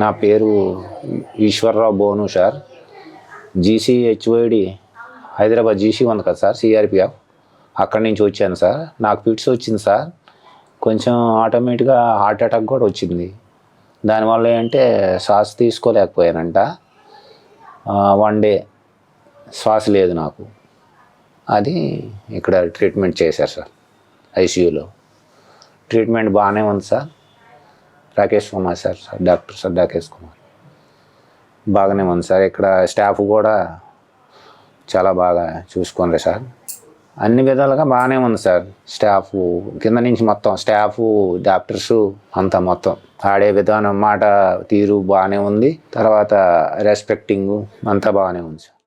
నా పేరు ఈశ్వర్రావు బోను sir. GC HOD Hyderabad GC ఉంది కదా సార్, సిఆర్పిఎఫ్, అక్కడి నుంచి వచ్చాను సార్. నాకు ఫిట్స్ వచ్చింది సార్. కొంచెం ఆటోమేటిక్గా హార్ట్ అటాక్ కూడా వచ్చింది. దానివల్ల ఏంటంటే శ్వాస తీసుకోలేకపోయానంట. 1 డే శ్వాస లేదు నాకు. అది ఇక్కడ ట్రీట్మెంట్ చేశారు సార్, ఐసీయూలో. ట్రీట్మెంట్ బాగానే ఉంది sir. Rakesh Kumar sir, doctor sir Rakesh Kumar బాగానే ఉంది సార్. ఇక్కడ స్టాఫ్ కూడా చాలా బాగా చూసుకున్నారు సార్. అన్ని విధాలుగా బాగానే ఉంది సార్. స్టాఫ్ కింద నుంచి మొత్తం స్టాఫ్, డాక్టర్సు అంతా మొత్తం ఆడే విధానం, మాట తీరు బాగానే ఉంది. తర్వాత రెస్పెక్టింగ్ అంతా బాగానే ఉంది సార్.